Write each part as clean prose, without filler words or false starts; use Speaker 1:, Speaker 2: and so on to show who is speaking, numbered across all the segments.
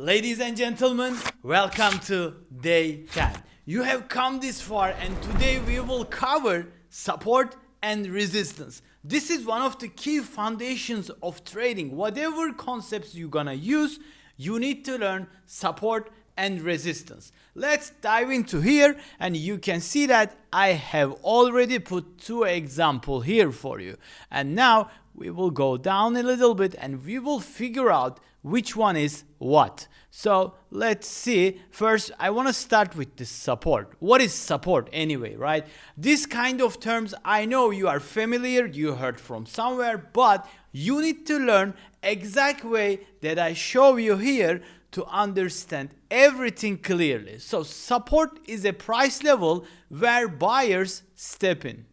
Speaker 1: Ladies and gentlemen, welcome to day 10. You have come this far and today we will cover support and resistance. This is one of the key foundations of trading. Whatever concepts you're gonna use, you need to learn support and resistance. Let's dive into here and you can see that I have already put two examples here for you. And now we will go down a little bit and we will figure out which one is what. So let's see. First, I want to start with the support. What is support anyway, right? This kind of terms, I know you are familiar, you heard from somewhere, but you need to learn exact way that I show you here to understand everything clearly. So support is a price level where buyers step in.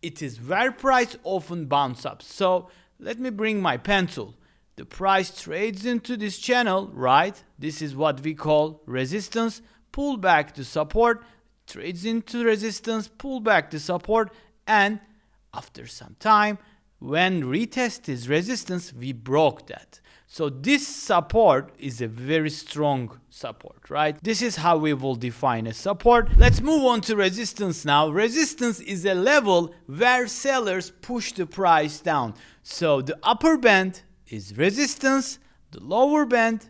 Speaker 1: It is where price often bounce up. So let me bring my pencil. The price trades into this channel, right? This is what we call resistance. Pull back to support, trades into resistance, pull back to support, and after some time, when retest is resistance, we broke that. So this support is a very strong support, right? This is how we will define a support. Let's move on to resistance now. Resistance is a level where sellers push the price down. So the upper band is resistance, the lower band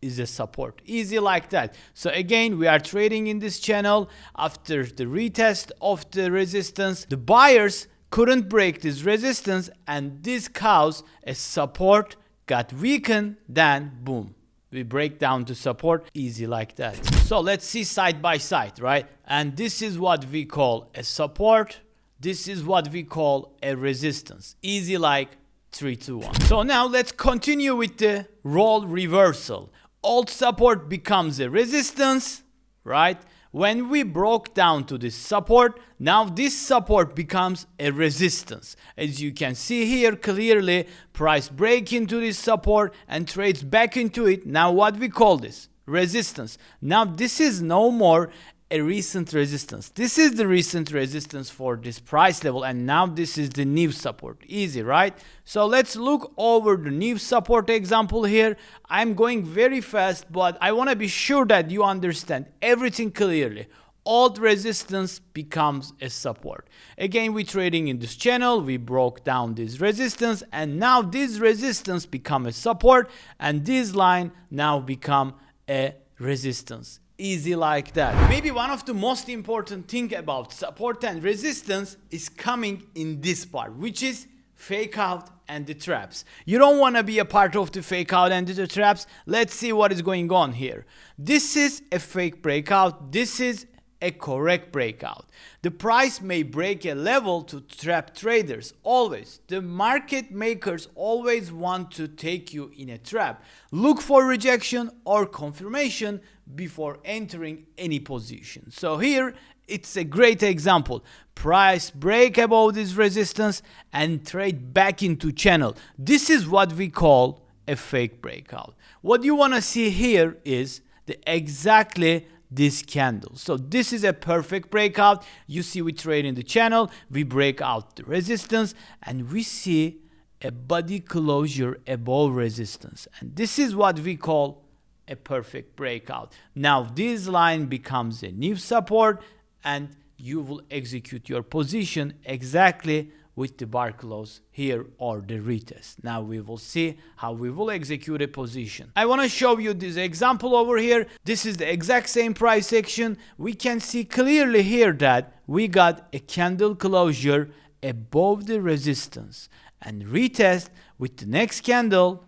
Speaker 1: is a support. Easy like that. So again, we are trading in this channel. After the retest of the resistance, the buyers couldn't break this resistance and this caused a support got weakened, then boom, we break down to support. Easy like that. So let's see side by side, right? And this is what we call a support. This is what we call a resistance. Easy like 3, 2, 1. So now let's continue with the role reversal. Old support becomes a resistance, right? When we broke down to this support, now this support becomes a resistance. As you can see here clearly, price break into this support and trades back into it. Now what we call this? Resistance. Now this is no more a recent resistance. This is the recent resistance for this price level and now this is the new support. Easy, right? So let's look over the new support example here. I'm going very fast, but I want to be sure that you understand everything clearly. Old resistance becomes a support. Again, we're trading in this channel. We broke down this resistance and now this resistance become a support and this line now become a resistance. Easy like that. Maybe one of the most important thing about support and resistance is coming in this part, which is fake out and the traps. You don't want to be a part of the fake out and the traps. Let's see what is going on here. This is a fake breakout. This is a correct breakout. The price may break a level to trap traders. Always. The market makers always want to take you in a trap. Look for rejection or confirmation before entering any position. So here it's a great example. Price break above this resistance and trade back into channel. This is what we call a fake breakout. What you want to see here is the exactly this candle. So this is a perfect breakout. You see we trade in the channel, we break out the resistance and we see a body closure above resistance. And this is what we call a perfect breakout. Now this line becomes a new support and you will execute your position exactly with the bar close here or the retest. Now we will see how we will execute a position. I want to show you this example over here. This is the exact same price action. We can see clearly here that we got a candle closure above the resistance and retest with the next candle.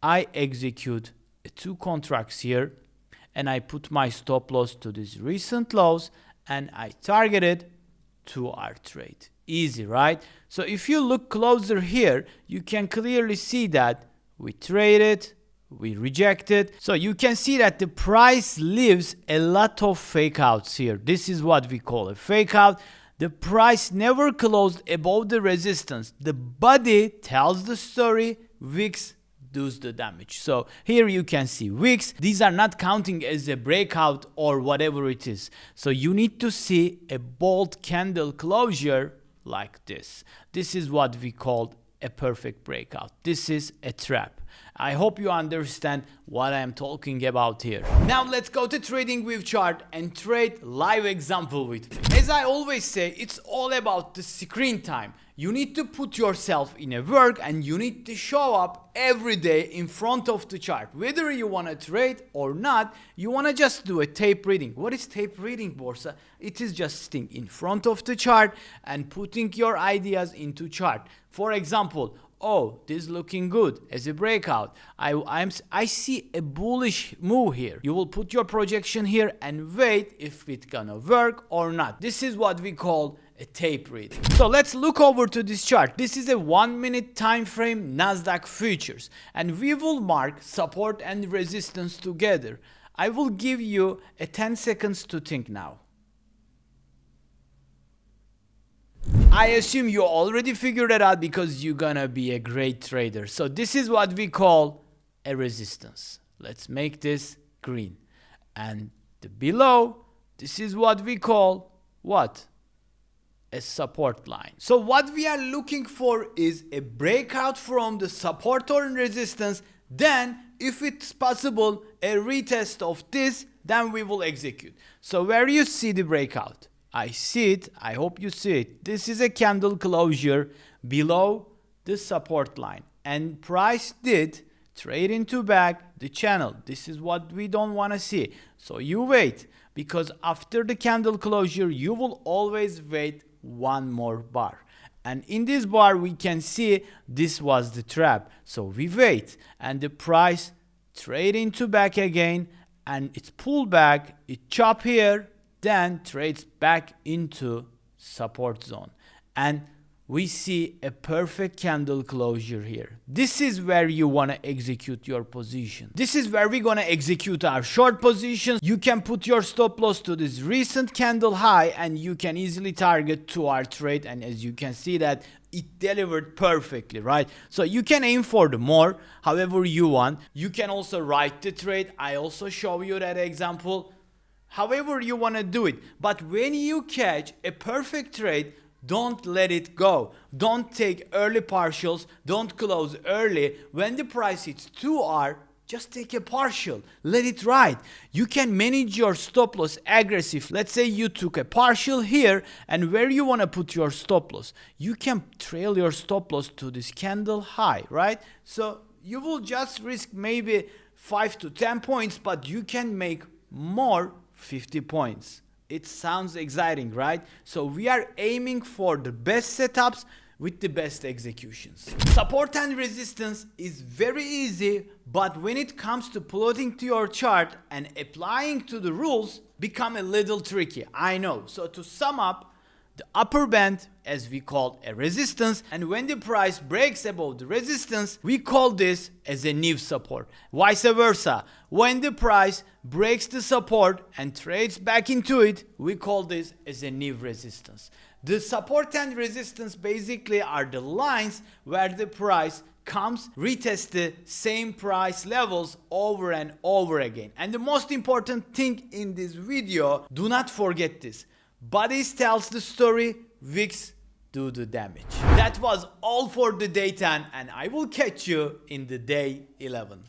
Speaker 1: I execute 2 contracts here and I put my stop loss to these recent lows and I targeted to our trade. Easy, right? So if you look closer here, you can clearly see that we traded, we rejected. So you can see that the price leaves a lot of fake outs here. This is what we call a fake out. The price never closed above the resistance. The body tells the story, wicks does the damage. So here you can see wicks. These are not counting as a breakout or whatever it is. So you need to see a bold candle closure like this. This is what we call a perfect breakout. This is a trap. I hope you understand what I am talking about here. Now let's go to TradingView chart and trade live example with me. As I always say, it's all about the screen time. You need to put yourself in a work and you need to show up every day in front of the chart. Whether you want to trade or not, you want to just do a tape reading. What is tape reading, Borsa? It is just sitting in front of the chart and putting your ideas into chart. For example, oh, this is looking good as a breakout. I see a bullish move here. You will put your projection here and wait if it's gonna work or not. This is what we call a tape reading. So let's look over to this chart. This is a 1 minute time frame Nasdaq futures, and we will mark support and resistance together. I will give you a 10 seconds to think now. I assume you already figured it out because you're gonna be a great trader. So this is what we call a resistance. Let's make this green. And below, this is what we call what? A support line. So what we are looking for is a breakout from the support or resistance. Then if it's possible, a retest of this, then we will execute. So where you see the breakout? I see it. I hope you see it. This is a candle closure below the support line, and price did trade into back the channel. This is what we don't want to see. So you wait, because after the candle closure, you will always wait one more bar. And in this bar, we can see this was the trap. So we wait, and the price trade into back again, and it's pulled back, it chop here, then trades back into support zone, and we see a perfect candle closure here. This is where you want to execute your position. This is where we're going to execute our short positions. You can put your stop loss to this recent candle high, and you can easily target to our trade, and as you can see that it delivered perfectly, right? So you can aim for the more, however you want. You can also write the trade. I also show you that example. However you want to do it. But when you catch a perfect trade, don't let it go. Don't take early partials. Don't close early. When the price hits 2R, just take a partial. Let it ride. You can manage your stop loss aggressive. Let's say you took a partial here, and where you want to put your stop loss, you can trail your stop loss to this candle high, right? So you will just risk maybe 5 to 10 points, but you can make more 50 points. It sounds exciting, right? So we are aiming for the best setups with the best executions. Support and resistance is very easy, but when it comes to plotting to your chart and applying to the rules, become a little tricky. I know. So to sum up, the upper band, as we call a resistance, and when the price breaks above the resistance, we call this as a new support. Vice versa, when the price breaks the support and trades back into it, we call this as a new resistance. The support and resistance basically are the lines where the price comes, retest the same price levels over and over again. And the most important thing in this video, do not forget this: bodies tells the story, wicks do the damage. That was all for the day 10, and I will catch you in the day 11.